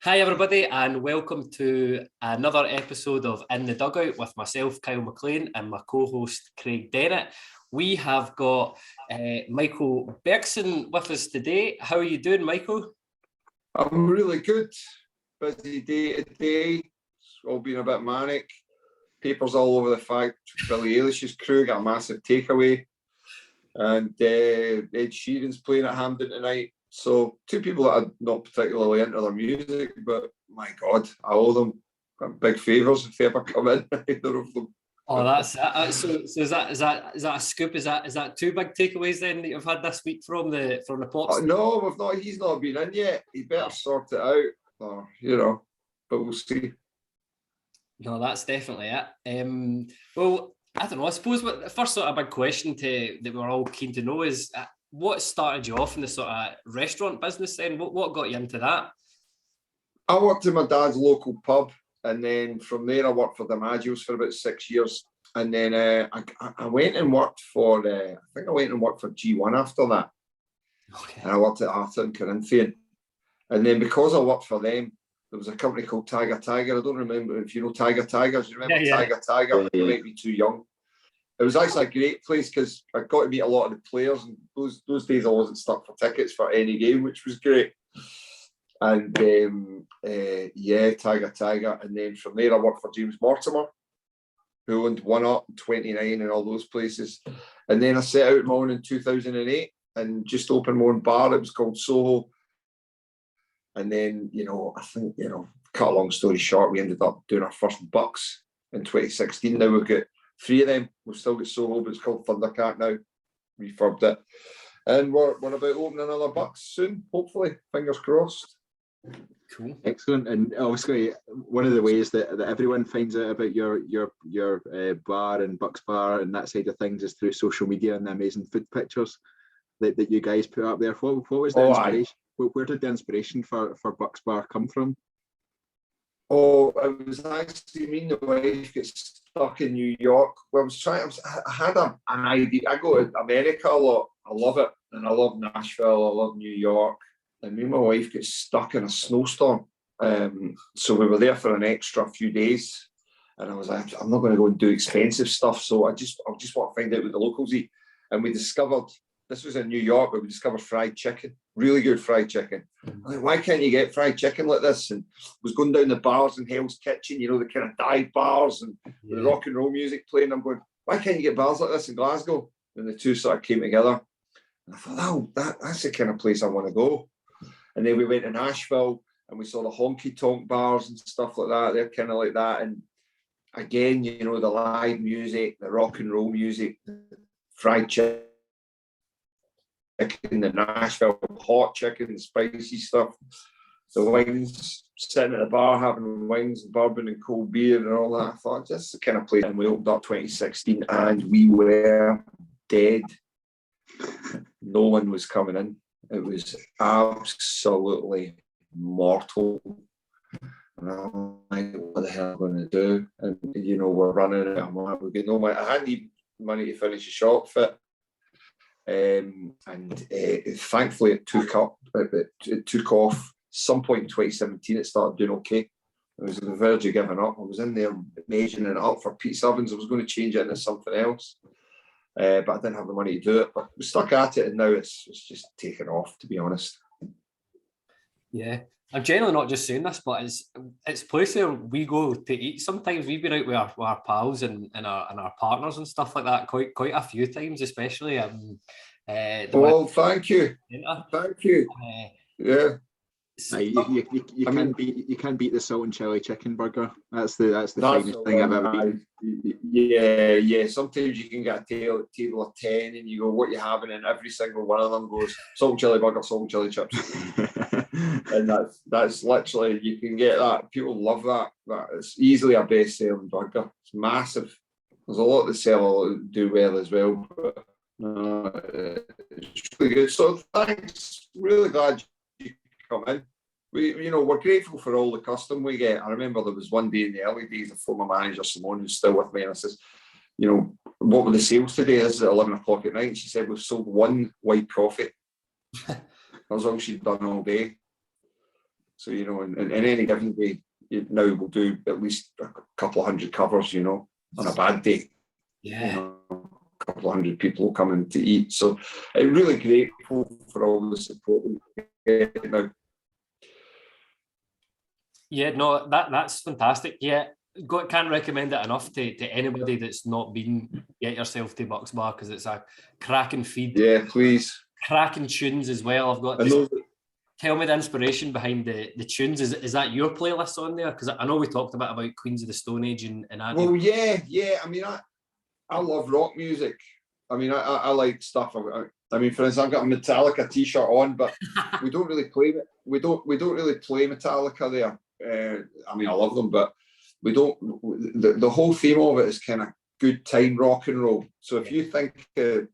Hi everybody and welcome to another episode of In the Dugout with myself, Kyle McLean, and my co-host Craig Dennett. We have got Michael Bergson with us today. How are you doing, Michael? I'm really good. Busy day today. It's all been a bit manic. Papers all over the fact Billie Eilish's crew got a massive takeaway. And Ed Sheeran's playing at Hampden tonight. So two people that are not particularly into their music, but my God, I owe them big favours if they ever come in, either of them. Oh, that's so is that a scoop? Is that two big takeaways then that you've had this week from the pops? No, we've not. He's not been in yet. He better sort it out, but we'll see. No, that's definitely it. Well, I don't know. I suppose the first sort of big question that we're all keen to know is what started you off in the sort of restaurant business then? What got you into that? I worked in my dad's local pub, and then from there I worked for DiMaggio's for about 6 years. And then I went and worked for, G1 after that. Okay. And I worked at Arthur and Corinthian. And then because I worked for them, there was a company called Tiger. I don't remember if you know Tiger. Do you remember Tiger? You might be too young. It was actually a great place because I got to meet a lot of the players, and those days I wasn't stuck for tickets for any game, which was great. And Tiger. And then from there I worked for James Mortimer, who owned One Up, 29 and all those places. And then I set out my own in 2008 and just opened my own bar. It was called Soho. And then, cut a long story short, we ended up doing our first Bucks in 2016. Now we've got 3 of them. We've still got Soho, but it's called Thundercat now. Refurbed it. And we're about opening another Bucks soon, hopefully. Fingers crossed. Cool. Excellent. And obviously, one of the ways that everyone finds out about your bar and Bucks Bar and that side of things is through social media and the amazing food pictures that you guys put up there. What was the inspiration? Where did the inspiration for Bucks Bar come from? Oh, it was actually me and the wife get stuck in New York. Well, I had an idea. I go to America a lot. I love it. And I love Nashville. I love New York. And me and my wife get stuck in a snowstorm. So we were there for an extra few days. And I was like, I'm not going to go and do expensive stuff. So I just want to find out what the locals eat. And we discovered, this was in New York, but we discovered fried chicken. Really good fried chicken. I'm like, why can't you get fried chicken like this? And I was going down the bars in Hell's Kitchen, the kind of dive bars and the rock and roll music playing. I'm going, why can't you get bars like this in Glasgow? And the two sort of came together. And I thought, oh, that's the kind of place I want to go. And then we went to Nashville and we saw the honky tonk bars and stuff like that. They're kind of like that. And again, the live music, the rock and roll music, the fried chicken, the Nashville hot chicken, the spicy stuff, the wings, sitting at the bar having wings and bourbon and cold beer and all that. I thought, this is the kind of place. And we opened up 2016 and we were dead. No one was coming in. It was absolutely mortal. And I'm like, what the hell am I going to do? And, we're running it. I'm like, we're getting no money. I hadn't even money to finish a shop fit. Thankfully it took off. Some point in 2017 it started doing okay. I was on the verge of giving up. I was in there measuring it up for Pete Ovens. I was going to change it into something else, but I didn't have the money to do it. But we stuck at it, and now it's just taken off, to be honest. Yeah, I'm generally not just saying this, but it's a place where we go to eat. Sometimes we've been out with our pals and our partners and stuff like that quite a few times, especially. Thank you. Thank you. Yeah. You can't beat the salt and chili chicken burger. That's the finest thing I've ever eaten. Yeah. Sometimes you can get a table of 10 and you go, what you having? And every single one of them goes, salt and chili burger, salt and chili chips. And that's literally, you can get that. People love that. It's easily a best-selling burger. It's massive. There's a lot that do well as well. But it's really good. So thanks. Really glad you come in. We're grateful for all the custom we get. I remember there was one day in the early days, a former manager, Simone, who's still with me, and I says, what were the sales today? This is at 11 o'clock at night. And she said, we've sold one white profit. That was all she'd done all day. So, you know, in any given day, now we'll do at least a couple of hundred covers, you know, on a bad day. Yeah. You know, a couple of hundred people coming to eat. So I'm really grateful for all the support we get now. Yeah, no, that's fantastic. Yeah, can't recommend it enough to anybody that's not been. Get yourself to Bucks Bar, because it's a cracking feed. Yeah, please. Cracking tunes as well. I've got. Tell me the inspiration behind the tunes. Is that your playlist on there? Because I know we talked about Queens of the Stone Age and well, yeah. I mean, I love rock music. I mean, I like stuff. I mean, for instance, I've got a Metallica T-shirt on, but we don't really play it. We don't really play Metallica there. I mean, I love them, but we don't. The whole theme of it is kind of good time rock and roll. So if you think the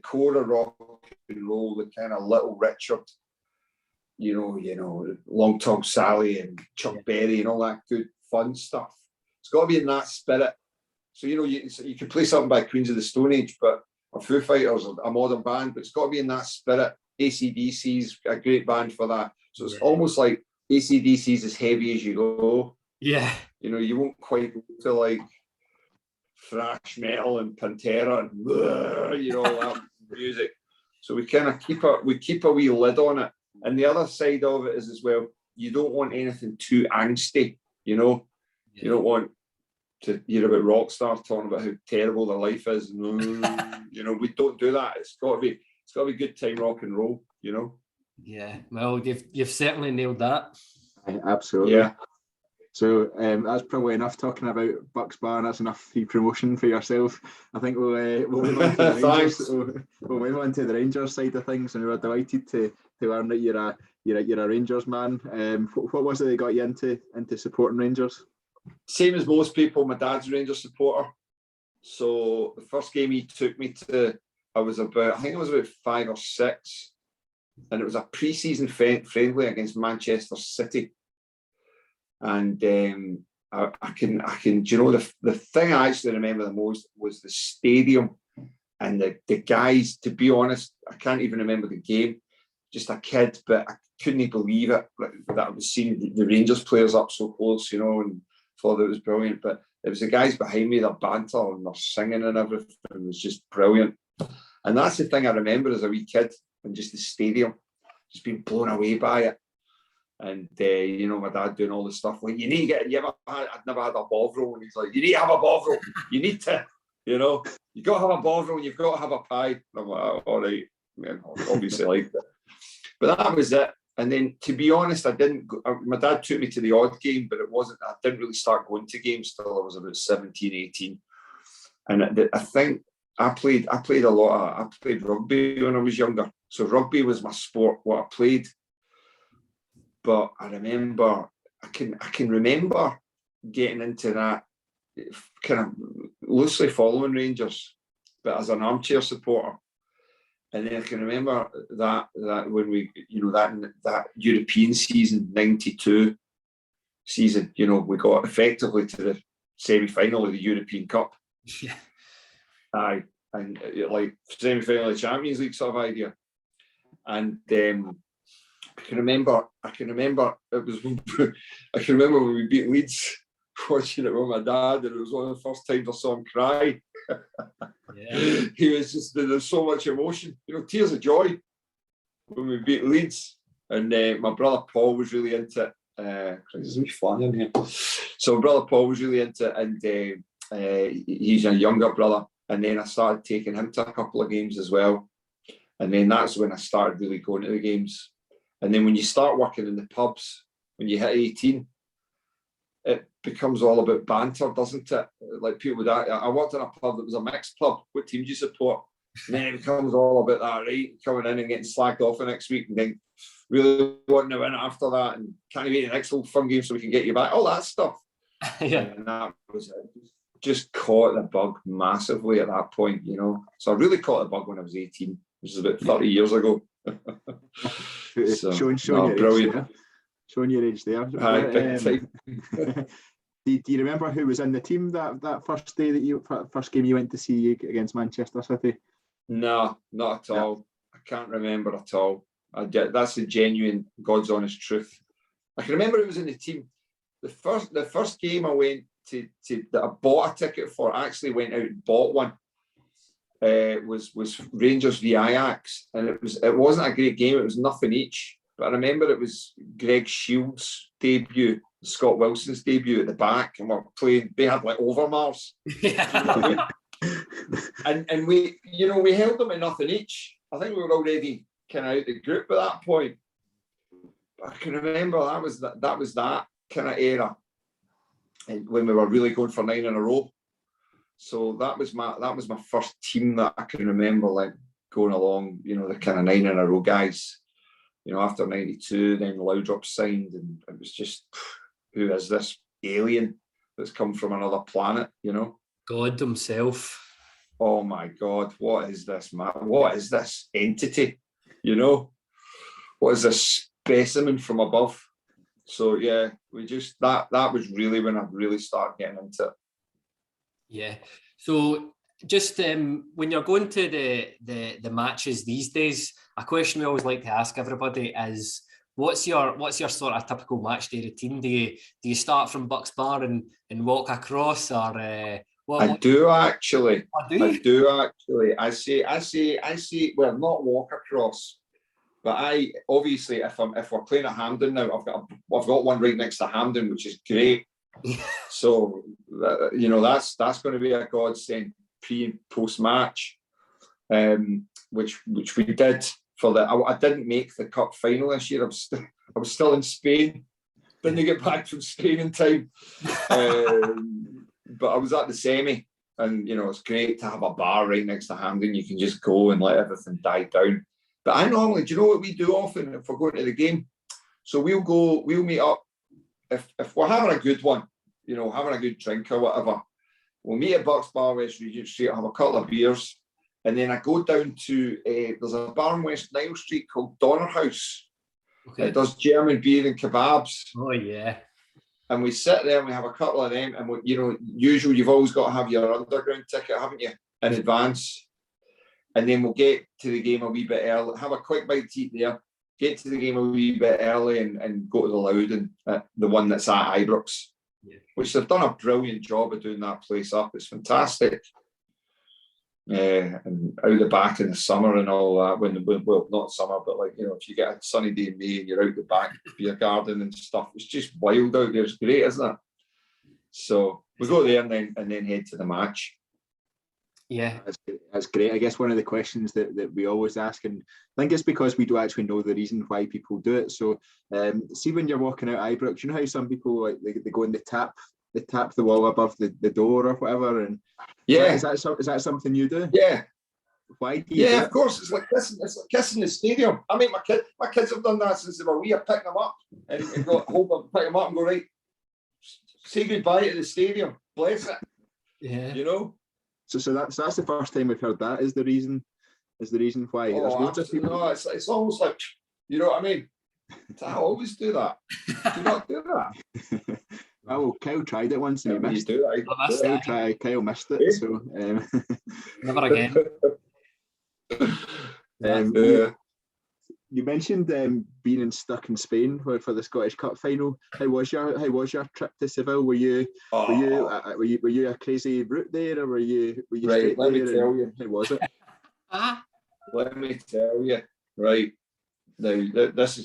core of rock and roll, the kind of Little Richard, you know, Long Tall Sally and Chuck Berry and all that good fun stuff, it's got to be in that spirit. So, you know, you can play something by Queens of the Stone Age, or Foo Fighters, a modern band, but it's got to be in that spirit. AC/DC's a great band for that. So it's almost like AC/DC's as heavy as you go. Yeah. You know, you won't quite go to like thrash metal and Pantera and, you know, all that music. So we kind of keep a wee lid on it. And the other side of it is as well, you don't want anything too angsty, you know. Yeah. You don't want to hear about rock stars talking about how terrible their life is. You know, we don't do that. It's got to be good time rock and roll, you know. Yeah, well, you've certainly nailed that. Absolutely. Yeah. So that's probably enough talking about Bucks Bar. That's enough free promotion for yourself. I think we'll move on to the Rangers. We'll move on to the Rangers side of things, and we're delighted to learn that you're a Rangers man. What was it that got you into supporting Rangers? Same as most people. My dad's a Rangers supporter. So the first game he took me to, I think I was about 5 or 6, and it was a pre-season friendly against Manchester City. And I can, you know, the thing I actually remember the most was the stadium and the guys. To be honest, I can't even remember the game. Just a kid, but I couldn't believe it that I was seeing the Rangers players up so close, you know, and thought it was brilliant. But it was the guys behind me, their banter and their singing and everything. It was just brilliant. And that's the thing I remember as a wee kid, and just the stadium, just being blown away by it. And you know, my dad doing all the stuff like, I'd never had a bovril, and he's like, you need to have a bovril. You need to, you know, you got to have a bovril, and you've got to have a pie. And I'm like, oh, all right, man, obviously liked it. But that was it. And then, to be honest, I didn't go, my dad took me to the odd game, but I didn't really start going to games till I was about 17, 18. And I think I played I played rugby when I was younger. So rugby was my sport, what I played. But I remember, I can remember getting into that, kind of loosely following Rangers, but as an armchair supporter. And then I can remember that when we, you know, that European season, 92 season, you know, we got effectively to the semi-final of the European Cup. Yeah. Aye, and like semi-final of the Champions League sort of idea. And I can remember it was I can remember when we beat Leeds, watching it with my dad, and it was one of the first times I saw him cry. Yeah. He was just, there's so much emotion, you know, tears of joy when we beat Leeds. And my brother Paul was really into it. There's a wee fly in here. So my brother Paul was really into it, and he's a younger brother. And then I started taking him to a couple of games as well. And then that's when I started really going to the games. And then when you start working in the pubs, when you hit 18, it becomes all about banter, doesn't it? Like people that I worked in a pub that was a mixed pub. What team do you support? And then it becomes all about that, right? Coming in and getting slagged off the next week, and then really wanting to win after that, and can't wait the next old fun game so we can get you back. All that stuff. Yeah. And that was it. Just caught the bug massively at that point, you know. So I really caught the bug when I was 18, which is about 30 years ago. So, showing brilliant. Age there. Showing your age there. Do you remember who was in the team that first day first game you went to see against Manchester City? No, not at all. I can't remember at all. That's the genuine, God's honest truth. I can remember it was in the team. The first game I went to that I bought a ticket for, I actually went out and bought one. Was Rangers v Ajax, and it wasn't a great game. It was nothing each. But I remember it was Greg Shields' debut, Scott Wilson's debut at the back, and we're playing. They had like Overmars, and we held them at nothing each. I think we were already kind of out the group at that point. But I can remember that was that kind of era, and when we were really going for 9 in a row. So that was my first team that I can remember, like going along. The kind of 9 in a row guys. After 92, then Loudrop signed, and it was just, who is this alien that's come from another planet? God himself. Oh my God, what is this, man? What is this entity? What is this specimen from above? So yeah, we just that was really when I really started getting into it. Yeah. So just when you're going to the matches these days, a question we always like to ask everybody is, what's your sort of typical match day routine? Do you start from Bucks Bar and walk across, or I do actually. I do actually. I say. Well, not walk across, but I obviously if we're playing at Hampden now, I've got one right next to Hampden, which is great. So that's going to be a godsend pre and post match, which we did for the. I didn't make the cup final this year. I was still in Spain. Didn't get back from Spain in time. But I was at the semi, and it's great to have a bar right next to Hampden. You can just go and let everything die down. But I normally, do you know what we do often if we're going to the game? So we'll meet up if we're having a good one, having a good drink or whatever. We'll meet at Bucks Bar, West Regent Street, have a couple of beers, and then I go down to there's a bar in West Nile Street called Donner House. Okay. It does German beer and kebabs. Oh yeah. And we sit there and we have a couple of them, and usually you've always got to have your underground ticket, haven't you, in advance? And then we'll get to the game a wee bit early, have a quick bite to eat there, get to the game a wee bit early, and go to the Loudon, the one that's at Ibrox, which they've done a brilliant job of doing that place up. It's fantastic. And out the back in the summer and all that, well, not summer, but if you get a sunny day in May and you're out the back beer garden and stuff, it's just wild out there. It's great, isn't it? So we go there and then head to the match. Yeah, that's great. I guess one of the questions that we always ask, and I think it's because we don't actually know the reason why people do it. So, see when you're walking out Ibrox, you know how some people they go and they tap the wall above the door or whatever, and is that something you do? Yeah. Why do you? Yeah, of course. It's like kissing the stadium. I mean, my kids have done that since they were wee. I pick them up and hold them, pick them up and go, right, say goodbye to the stadium. Bless it. Yeah. So that's the first time we've heard that is the reason why. No, it's almost like, you know what I mean? I always do that. Do not do that. Well, Kyle tried it once and he missed it. Kyle missed it. So never again. You mentioned being stuck in Spain for the Scottish Cup final. How was your trip to Seville? Were you a crazy route there, or were you right? Let me tell you. How was it? Let me tell you. Right now, this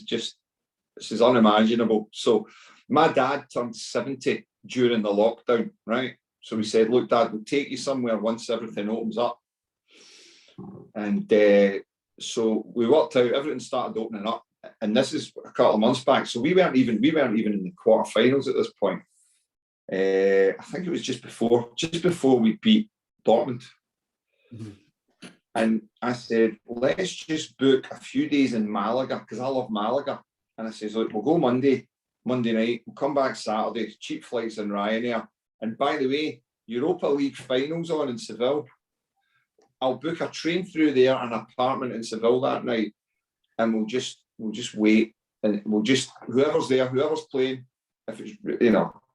is unimaginable. So, my dad turned 70 during the lockdown. Right. So we said, "Look, Dad, we'll take you somewhere once everything opens up." And so we worked out, everything started opening up, and this is a couple of months back. So we weren't even in the quarterfinals at this point. I think it was just before we beat Dortmund. Mm-hmm. And I said, let's just book a few days in Malaga, because I love Malaga. And I says, look, we'll go Monday night, we'll come back Saturday, cheap flights in Ryanair. And by the way, Europa League finals on in Seville. I'll book a train through there, an apartment in Seville that night, and we'll just wait, and we'll just, whoever's there, whoever's playing, if it's,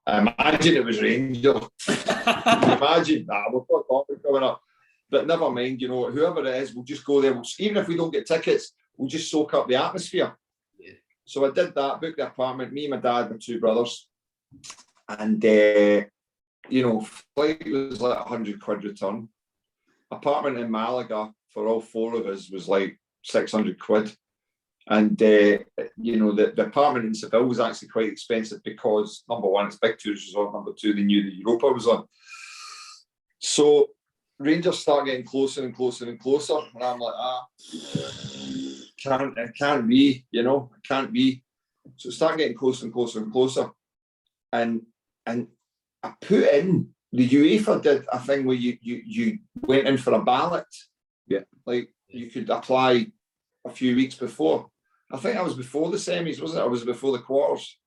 I imagine it was Rangers. Imagine that, we've got Dortmund coming up, but never mind, whoever it is, we'll just go there. Even if we don't get tickets, we'll just soak up the atmosphere. Yeah. So I did that, booked the apartment, me, my dad, my two brothers. And, you know, flight was like 100 quid return. Apartment in Malaga for all four of us was like 600 quid. And, you know, the apartment in Seville was actually quite expensive because, number one, it's big tourist resort. Number two, they knew that Europa was on. So Rangers start getting closer and closer and closer. And I'm like, it can't be, you know, it can't be. So start getting closer and closer and closer. And I put in, the UEFA did a thing where you went in for a ballot. Yeah. Like you could apply a few weeks before. I think I was before the semis, wasn't it? I was before the quarters.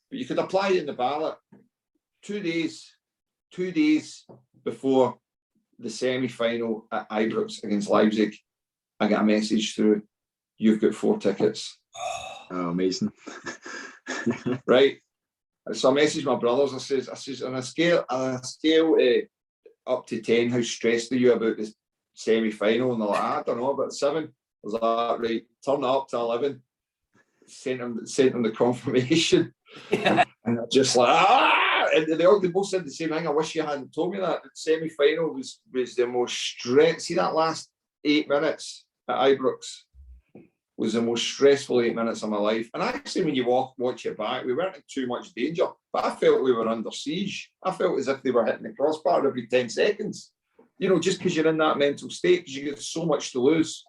But you could apply in the ballot 2 days before the semi-final at Ibrox against Leipzig. I got a message through, you've got 4 tickets. Oh, amazing. Right. So I messaged my brothers, I says on a scale up to 10, how stressed are you about this semi-final? And they're like, I don't know, about 7. I was like, right, turn it up to 11. Sent them the confirmation. Yeah. And they're just like, and they both said the same thing. I wish you hadn't told me that. The semi-final was the most stress. See that last 8 minutes at Ibrox was the most stressful 8 minutes of my life. And actually, when you watch it back, we weren't in too much danger, but I felt we were under siege. I felt as if they were hitting the crossbar every 10 seconds. You know, just because you're in that mental state, because you get so much to lose.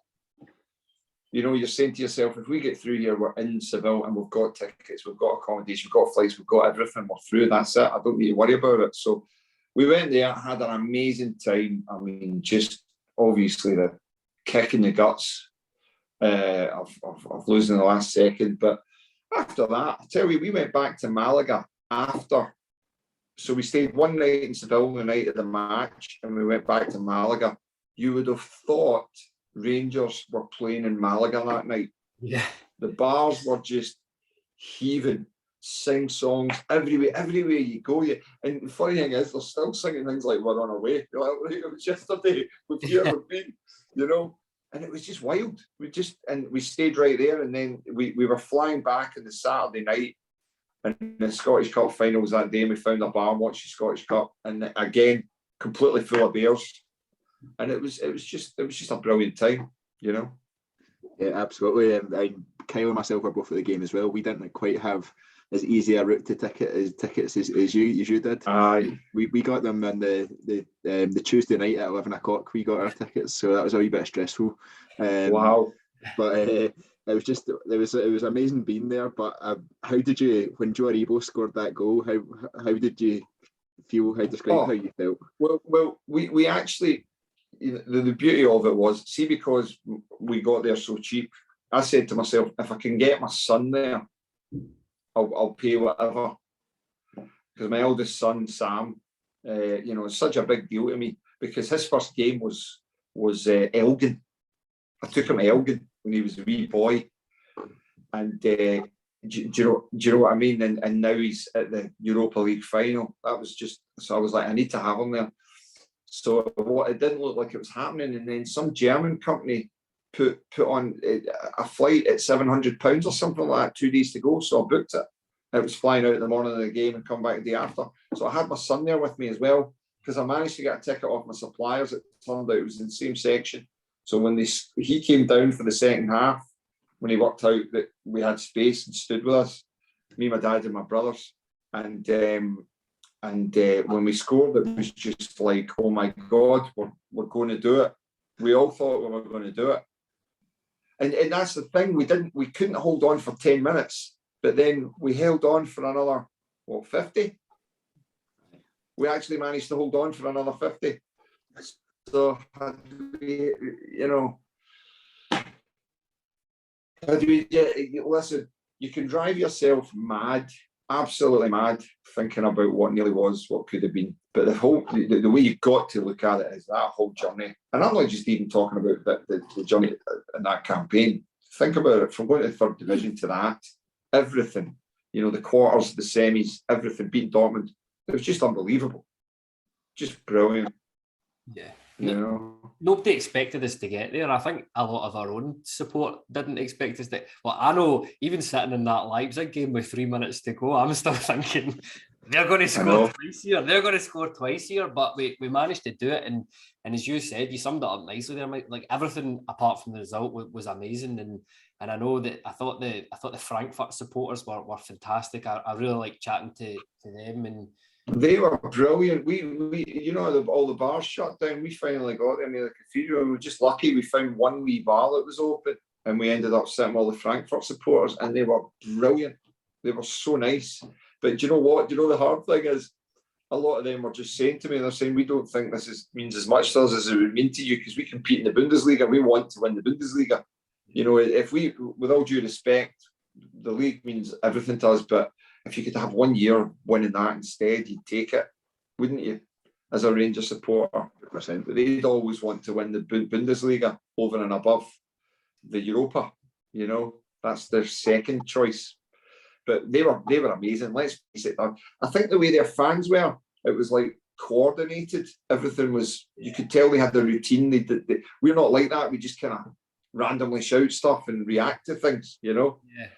You know, you're saying to yourself, if we get through here, we're in Seville and we've got tickets, we've got accommodation, we've got flights, we've got everything, we're through, that's it. I don't need to worry about it. So we went there, had an amazing time. I mean, just obviously the kick in the guts of losing the last second. But after that, I tell you, we went back to Malaga after. So we stayed one night in Seville the night of the match, and we went back to Malaga. You would have thought Rangers were playing in Malaga that night. Yeah. The bars were just heaving, sing songs everywhere you go. And the funny thing is, they're still singing things like "We're on our way." You're like, right, it was yesterday. We've here, we've been, you know. And it was just wild. We stayed right there, and then we were flying back on the Saturday night, and the Scottish Cup final was that day. And we found a bar and watched the Scottish Cup, and again, completely full of bears. And it was just a brilliant time, you know. Yeah, absolutely. Kyle and myself were both at the game as well. We didn't quite have as easy a route to tickets as you did. Aye. We got them on the Tuesday night at 11 o'clock. We got our tickets, so that was a wee bit stressful. Wow. But it was amazing being there. But how did you, when Joe Aribo scored that goal? How did you feel? Describe how you felt? Well, we actually. The beauty of it was, see, because we got there so cheap, I said to myself, if I can get my son there, I'll pay whatever. Because my eldest son, Sam, you know, it's such a big deal to me, because his first game was Elgin. I took him to Elgin when he was a wee boy. And do you know what I mean? And now he's at the Europa League final. That was just, so I was like, I need to have him there. So it didn't look like it was happening, and then some German company put on a flight at £700 or something like that, 2 days to go. So I booked it. It was flying out in the morning of the game and come back the day after. So I had my son there with me as well, because I managed to get a ticket off my suppliers. It turned out it was in the same section. So when he came down for the second half, when he worked out that we had space and stood with us, me, my dad, and my brothers, and when we scored, it was just like, oh my God, we're going to do it. We all thought we were going to do it. And that's the thing, we couldn't hold on for 10 minutes, but then we held on for another, 50? We actually managed to hold on for another 50. So, listen, you can drive yourself mad, absolutely mad, thinking about what nearly was, what could have been. But the way you've got to look at it is that whole journey. And I'm not just even talking about the journey in that campaign. Think about it, from going to the third division to that, everything, the quarters, the semis, everything, beating Dortmund. It was just unbelievable. Just brilliant. Yeah. nobody expected us to get there. I think a lot of our own support didn't expect us to. Well, I know even sitting in that Leipzig game with 3 minutes to go, I'm still thinking they're going to score twice here. They're going to score twice here, but we managed to do it. And as you said, you summed it up nicely there, Mike. Like everything apart from the result was amazing. And I know that I thought the Frankfurt supporters were fantastic. I really liked chatting to them, and they were brilliant. We all the bars shut down. We finally got there near the cathedral. We were just lucky. We found one wee bar that was open, and we ended up sitting with all the Frankfurt supporters, and they were brilliant. They were so nice. But do you know what? Do you know the hard thing is? A lot of them were just saying to me, they're saying, we don't think this means as much to us as it would mean to you because we compete in the Bundesliga. We want to win the Bundesliga. You know, if we, with all due respect, the league means everything to us, but if you could have 1 year winning that instead, you'd take it, wouldn't you? As a Rangers supporter, 100%. But they'd always want to win the Bundesliga over and above the Europa. You know, that's their second choice. But they were amazing. Let's face it. I think the way their fans were, it was like coordinated. Everything was. You could tell they had their routine. We're not like that. We just kind of randomly shout stuff and react to things. You know. Yeah.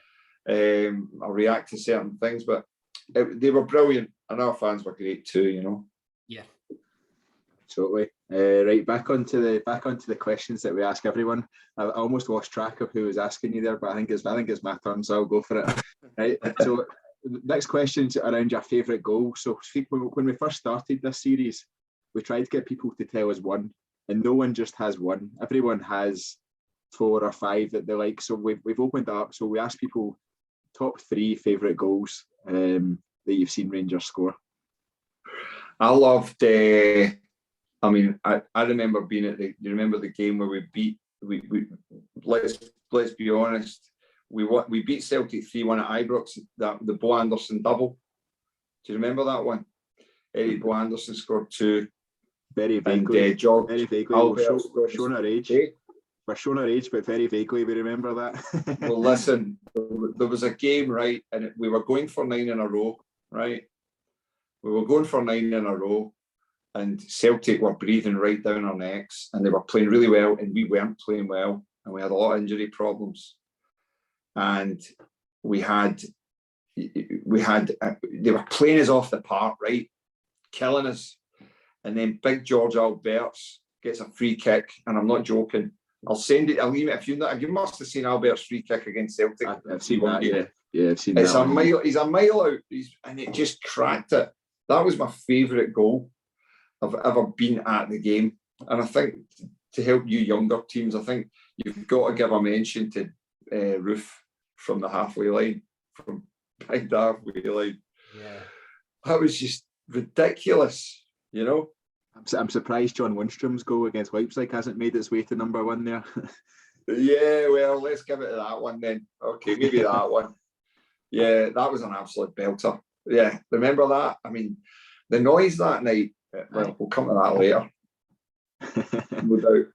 Or react to certain things, but they were brilliant, and our fans were great too. You know. Yeah. Totally. Right, back onto the questions that we ask everyone. I almost lost track of who was asking you there, but I think it's my turn, so I'll go for it. Right. So next question's around your favourite goal. So when we first started this series, we tried to get people to tell us one, and no one just has one. Everyone has 4 or 5 that they like. So we've opened up. So we asked people top 3 favourite goals that you've seen Rangers score. I loved. I mean, I remember being at you remember the game where we beat. Let's be honest. We beat Celtic 3-1 at Ibrox. The Bo Anderson double. Do you remember that one? Eddie Bo Anderson scored 2. Very vaguely. And George very vaguely. We're showing our age. We're showing our age, but very vaguely we remember that. Well, listen, there was a game, right, and we were going for 9 in a row, right? We were going for 9 in a row, and Celtic were breathing right down our necks, and they were playing really well, and we weren't playing well, and we had a lot of injury problems, and they were playing us off the park, right, killing us, and then big George Alberts gets a free kick, and I'm not joking. I'll send it. I'll leave it. If you must have seen Albert's free kick against Celtic. I've seen that. Yeah, I've seen that. It's a mile. He's a mile out, and it just cracked it. That was my favourite goal I've ever been at the game. And I think to help you younger teams, I think you've got to give a mention to Roof from the halfway line, from behind the halfway line. Yeah, that was just ridiculous. You know. I'm surprised John Lundstrom's goal against Leipzig hasn't made its way to number 1 there. Yeah, well, let's give it to that one then. Okay, maybe that one. Yeah, that was an absolute belter. Yeah, remember that? I mean, the noise that night, well, we'll come to that later. No doubt.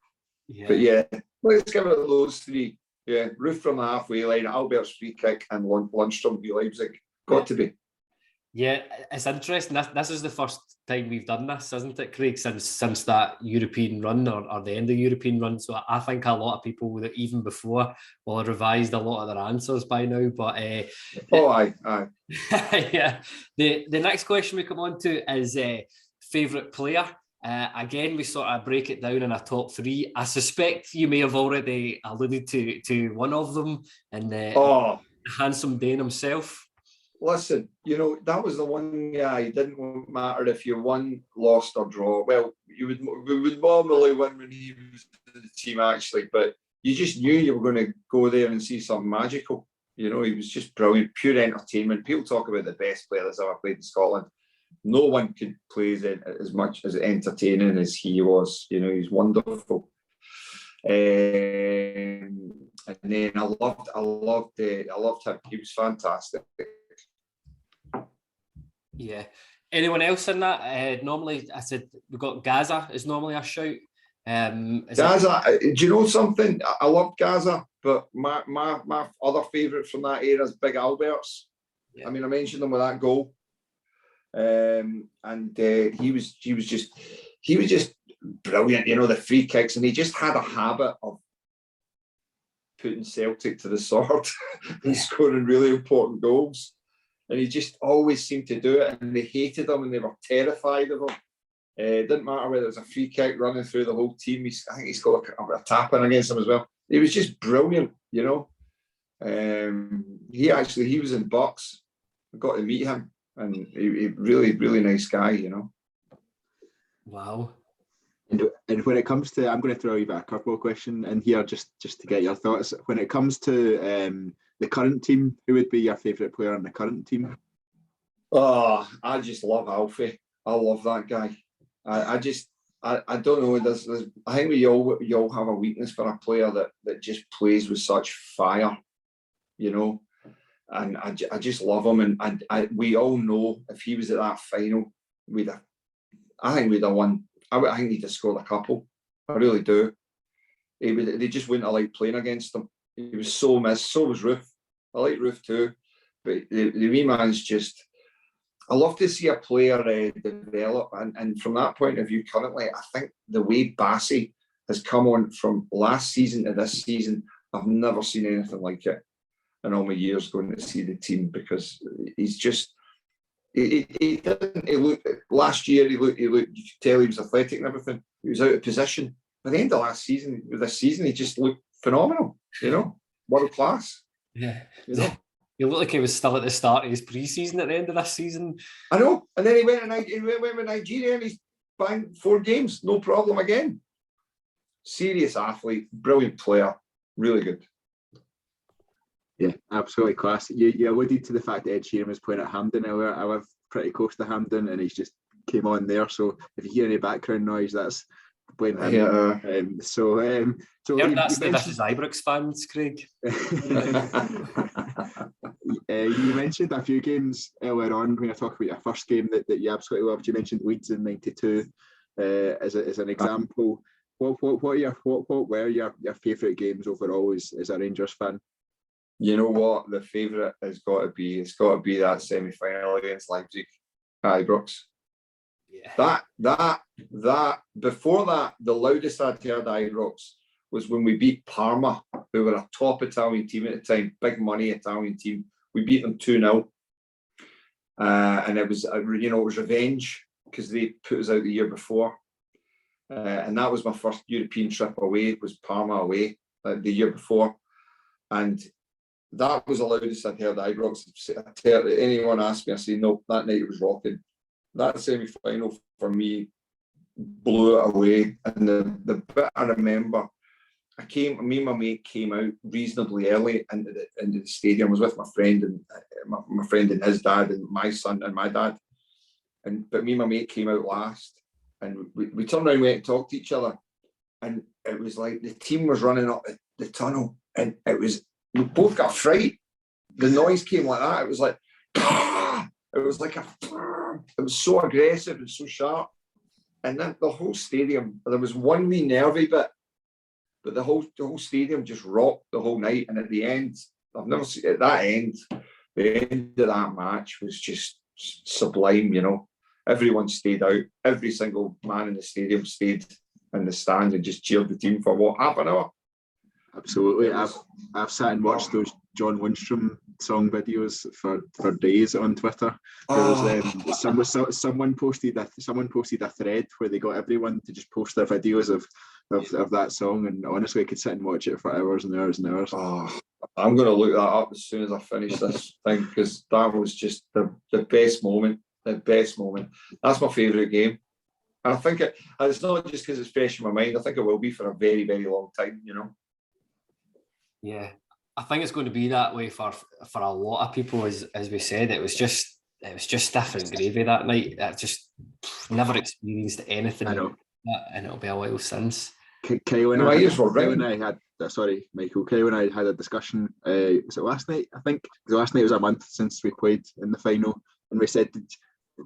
Yeah. But yeah, let's give it to those 3. Yeah, Roof from the halfway line, Albert's free kick, and Lundstrom v Leipzig. Got to be. Yeah, it's interesting. This is the first time we've done this, isn't it, Craig, since that European run or the end of the European run. So I think a lot of people that even before will have revised a lot of their answers by now. But aye. Yeah. The next question we come on to is favourite player. Again, we sort of break it down in a top 3. I suspect you may have already alluded to one of them, and handsome Dane himself. Listen, you know, that was the one guy. It didn't matter if you won, lost, or draw. Well, we would normally win when he was in the team, actually, but you just knew you were going to go there and see something magical. You know, he was just brilliant, pure entertainment. People talk about the best player that's ever played in Scotland. No one could play as much as entertaining as he was. You know, he's wonderful. And then I loved him. He was fantastic. Yeah. Anyone else in that? Normally, I said we've got Gaza is normally a shout. Gaza, do you know something? I love Gaza, but my other favourite from that era is Big Alberts. Yeah. I mean, I mentioned him with that goal, and he was just brilliant, you know, the free kicks, and he just had a habit of putting Celtic to the sword and scoring really important goals. And he just always seemed to do it, and they hated him and they were terrified of him. It didn't matter whether it was a free kick running through the whole team. I think he scored a tap in against him as well. He was just brilliant, you know. He was in Bucks. I got to meet him, and he really, really nice guy, you know. Wow. And when it comes to, I'm going to throw you back a curveball question in here just to get your thoughts. When it comes to the current team, who would be your favourite player on the current team? Oh, I just love Alfie. I love that guy. I don't know. I think we all have a weakness for a player that just plays with such fire, you know. And I just love him. And we all know if he was at that final, I think we'd have won. I think he'd have scored a couple. I really do. They just wouldn't have liked playing against him. He was so missed. So was Roof. I like Roof too. But the wee man's just... I love to see a player develop. And from that point of view, currently, I think the way Bassey has come on from last season to this season, I've never seen anything like it in all my years going to see the team, because he's just... He looked last year. He looked. You could tell he was athletic and everything. He was out of position. By the end of last season, this season, he just looked phenomenal. You know, world class. Yeah. You know, He looked like he was still at the start of his pre-season at the end of this season. I know. And then he went with Nigeria and he's banged 4 games, no problem again. Serious athlete, brilliant player, really good. Yeah, absolutely class. You alluded to the fact that Ed Sheeran was playing at Hampden earlier. I live pretty close to Hampden, and he's just came on there. So if you hear any background noise, that's blame him. Yeah. So That's the Mrs. Ibrox fans, Craig. You mentioned a few games earlier on when you talk about your first game that you absolutely loved. You mentioned Leeds in '92 as an example. What were your favourite games overall as a Rangers fan? You know what? The favourite has got to be. It's got to be that semi-final against Leipzig at Ibrox. Yeah. That before that, the loudest I'd heard Ibrox was when we beat Parma, who were a top Italian team at the time, big money Italian team. We beat them 2-0, and it was it was revenge because they put us out the year before, and that was my first European trip away. It was Parma away the year before, and that was the loudest I'd heard Ibrox. Anyone asked me, I say no. That night it was rocking. That semi-final for me blew it away. And the bit I remember, me and my mate came out reasonably early into the stadium. I was with my friend and my friend and his dad and my son and my dad. But me and my mate came out last, and we turned around and went and talked to each other. And it was like the team was running up the tunnel, and we both got fright. The noise came like that. It was like, it was like it was so aggressive and so sharp. And then the whole stadium, there was one wee nervy bit, but the whole stadium just rocked the whole night. And at the end, I've never seen at that end, the end of that match was just sublime, you know. Everyone stayed out. Every single man in the stadium stayed in the stand and just cheered the team for half an hour. Absolutely. I've sat and watched those John Lundstrom song videos for days on Twitter. There was someone posted a thread where they got everyone to just post their videos of that song, and honestly I could sit and watch it for hours and hours and hours. I'm going to look that up as soon as I finish this thing, because that was just the best moment. The best moment. That's my favourite game. And I think it's not just because it's fresh in my mind. I think it will be for a very, very long time, you know. Yeah, I think it's going to be that way for a lot of people. As we said, it was just different gravy that night. I just never experienced anything like that, and it'll be a while since. Kyle and I had a discussion. Was it last night? I think last night was a month since we played in the final, and we said,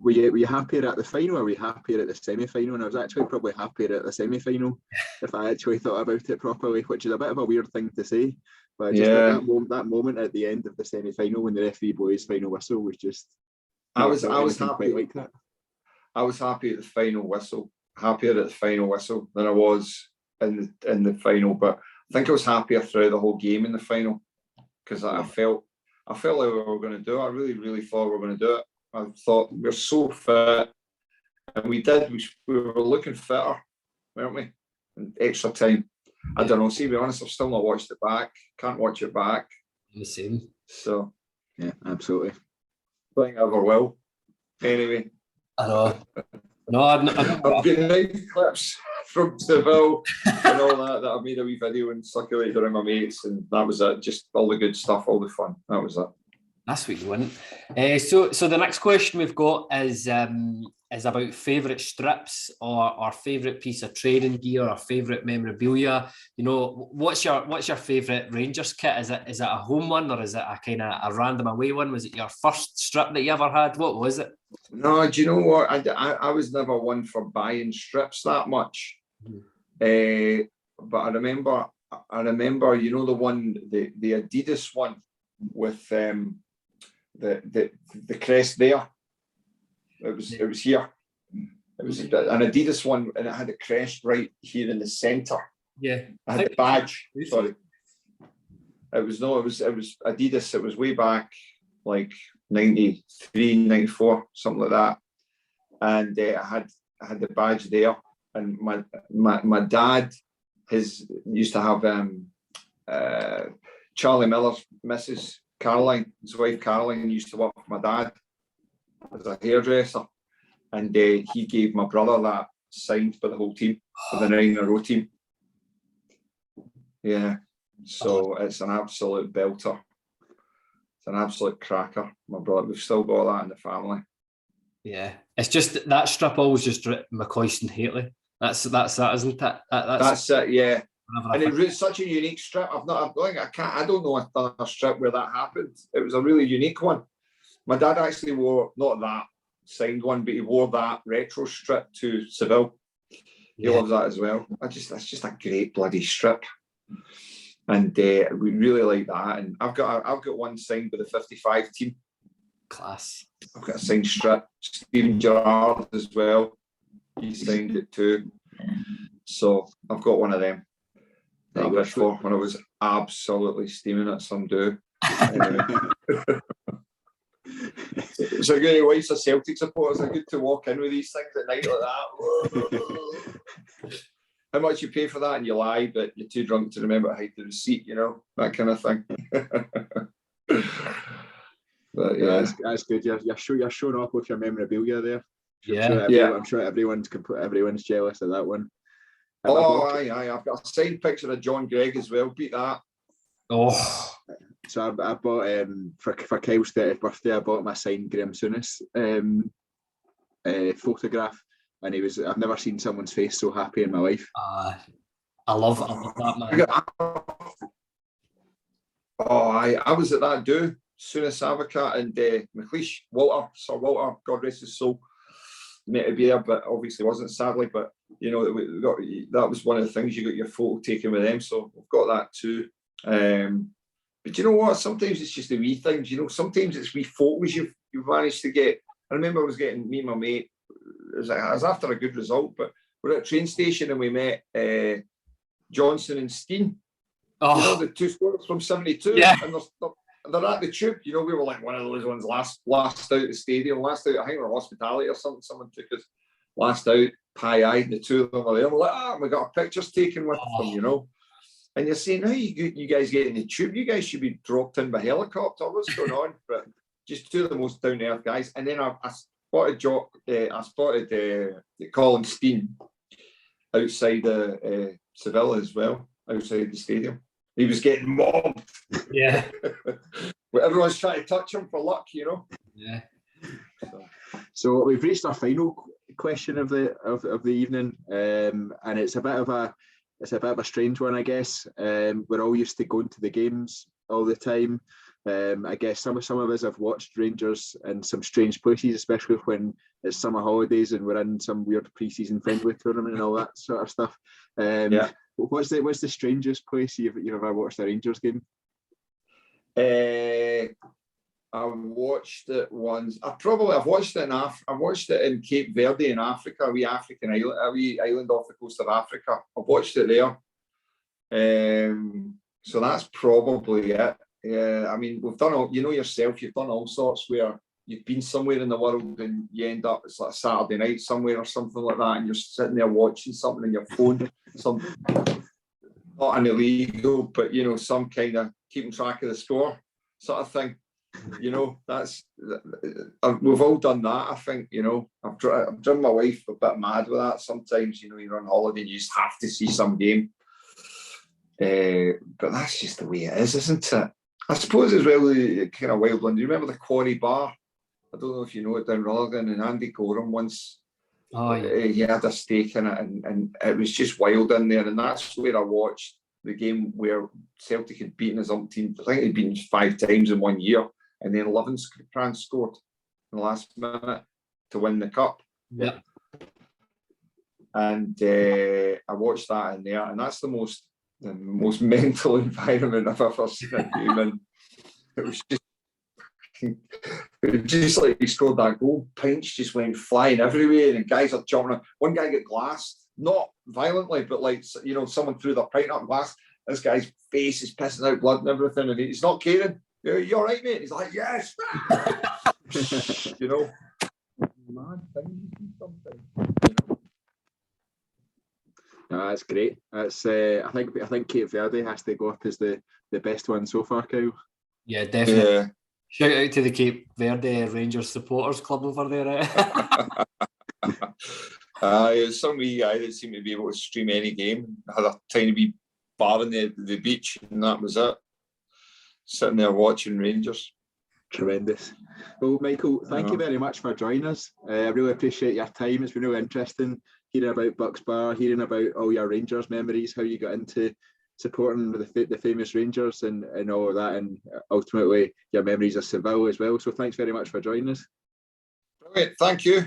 were you happier at the final or were you happier at the semi-final? And I was actually probably happier at the semi-final if I actually thought about it properly, which is a bit of a weird thing to say. But just that moment at the end of the semi-final when the referee blew his final whistle was just... I was happy like that. I was happy at the final whistle. happier at the final whistle than I was in the final. But I think I was happier throughout the whole game in the final because I felt like we were going to do it. I really, really thought we were going to do it. I thought we're so fit, and we did. We were looking fitter, weren't we? And extra time. I don't know. See, to be honest, I've still not watched it back. Can't watch it back. The same. So yeah, absolutely. I think I ever will. Anyway. I know. No, I've got nice clips from Seville and all that I made a wee video and circulated around my mates, and that was it. Just all the good stuff, all the fun. That was it. That's what you want. So the next question we've got is about favourite strips or favourite piece of training gear or favourite memorabilia. You know, what's your favourite Rangers kit? Is it a home one or is it a kind of a random away one? Was it your first strip that you ever had? What was it? No, do you know what? I was never one for buying strips that much. But I remember, you know, the Adidas one with the crest there. It was here. It was an Adidas one, and it had a crest right here in the centre. Yeah, I had the badge. Sorry, it was Adidas. It was way back, like 93, 94, something like that. And I had the badge there. And my dad, used to have Charlie Miller's Mrs. Caroline, his wife Caroline, used to work with my dad as a hairdresser, and he gave my brother that signed by the whole team, for the 9-in-a-row team. Yeah, so it's an absolute belter. It's an absolute cracker. My brother, we've still got that in the family. Yeah, it's just that strip always just McCoist and Haley. That's that, isn't it? That's it. Yeah. And it's such a unique strip. I don't know if I've done a strip where that happened. It was a really unique one. My dad actually wore, not that signed one, but he wore that retro strip to Seville. He loves that as well. That's just a great bloody strip. And we really like that. And I've got one signed with the 55 team. Class. I've got a signed strip. Stephen Gerrard as well. He signed it too. So I've got one of them. That I wished for when I was absolutely steaming at some do. So your wife's a Celtic supporter. It's good to walk in with these things at night like that. How much you pay for that, and you lie, but you're too drunk to remember to hide the receipt. You know, that kind of thing. But yeah, that's good. You're showing off with your memorabilia there. I'm sure everyone's jealous of that one. Aye. I've got a signed picture of John Gregg as well. Beat that. Oh. So I bought for Kyle's 30th birthday. I bought my signed Graham Souness photograph, and I've never seen someone's face so happy in my life. I love that, man. I was at that do. Souness Avocat and McLeish, Sir Walter, God rest his soul, meant to be there, but obviously wasn't, sadly. But you know, that was one of the things, you got your photo taken with them, so we've got that too. But you know what? Sometimes it's just the wee things. You know, sometimes it's wee photos you've managed to get. I remember I was getting, me and my mate, it was after a good result, but we're at a train station and we met Johnson and Steen. You know, the two scorers from 72. Yeah. And they're at the Tube. You know, we were like one of those ones last out the stadium, last out, I think we were hospitality or something. Someone took us last out, pie-eyed, and the two of them were there. We're like, we got our pictures taken with them, you know. And you're saying, how you guys get in the Tube? You guys should be dropped in by helicopter. What's going on? But just two of the most down-to-earth guys. And then I spotted Colin Steen outside Seville as well, outside the stadium. He was getting mobbed. Yeah. But everyone's trying to touch him for luck, you know. Yeah. So we've reached our final question of the evening, and it's a bit of a strange one, I guess. We're all used to going to the games all the time. I guess some of us have watched Rangers in some strange places, especially when it's summer holidays and we're in some weird pre-season friendly tournament and all that sort of stuff. What's the strangest place you've ever watched a Rangers game? I watched it once. I've watched it in I've watched it in Cape Verde in Africa, a wee African island, a wee island off the coast of Africa. I've watched it there. So that's probably it. Yeah, I mean, we've done all, you know yourself, you've done all sorts where you've been somewhere in the world and you end up, it's like a Saturday night somewhere or something like that, and you're sitting there watching something on your phone, something not an illegal, but you know, some kind of keeping track of the score sort of thing. You know, that's we've all done that. I think, you know, I've driven my wife a bit mad with that. Sometimes, you know, you're on holiday and you just have to see some game. But that's just the way it is, isn't it? I suppose as well, the kind of wild one. Do you remember the Quarry Bar? I don't know if you know it, down Rutherglen, and Andy Gorham once. Oh, yeah. He had a stake in it, and it was just wild in there. And that's where I watched the game where Celtic had beaten us umpteen. I think they'd beaten us 5 times in 1 year, and then Livingston scored in the last minute to win the cup. Yeah. And I watched that in there, and that's the most mental environment I've ever seen a game in. It was just like he scored that goal. Pints just went flying everywhere, and guys are jumping. One guy got glassed, not violently, but like, you know, someone threw their pint up glass. This guy's face is pissing out blood and everything, and he's not caring. You all right, mate? He's like, yes. You know, mad things sometimes. No, that's great. That's I think Cape Verde has to go up as the best one so far, Kyle. Yeah, definitely. Yeah. Shout out to the Cape Verde Rangers supporters club over there. There's some wee guy that seemed to be able to stream any game. I had a tiny wee bar on the beach, and that was it. Sitting there watching Rangers. Tremendous. Well, Michael, thank you very much for joining us. I really appreciate your time. It's been really interesting hearing about Bucks Bar, hearing about all your Rangers memories, how you got into supporting the famous Rangers and all of that, and ultimately your memories of Seville as well. So thanks very much for joining us. Brilliant, thank you.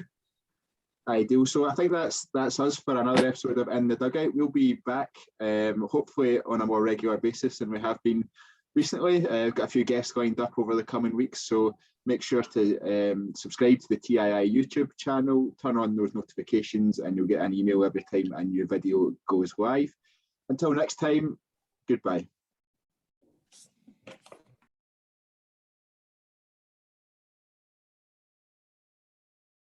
Ideal. So I think that's us for another episode of In the Dugout. We'll be back hopefully on a more regular basis than we have been recently. I've got a few guests lined up over the coming weeks, so make sure to subscribe to the TII YouTube channel, turn on those notifications, and you'll get an email every time a new video goes live. Until next time, goodbye.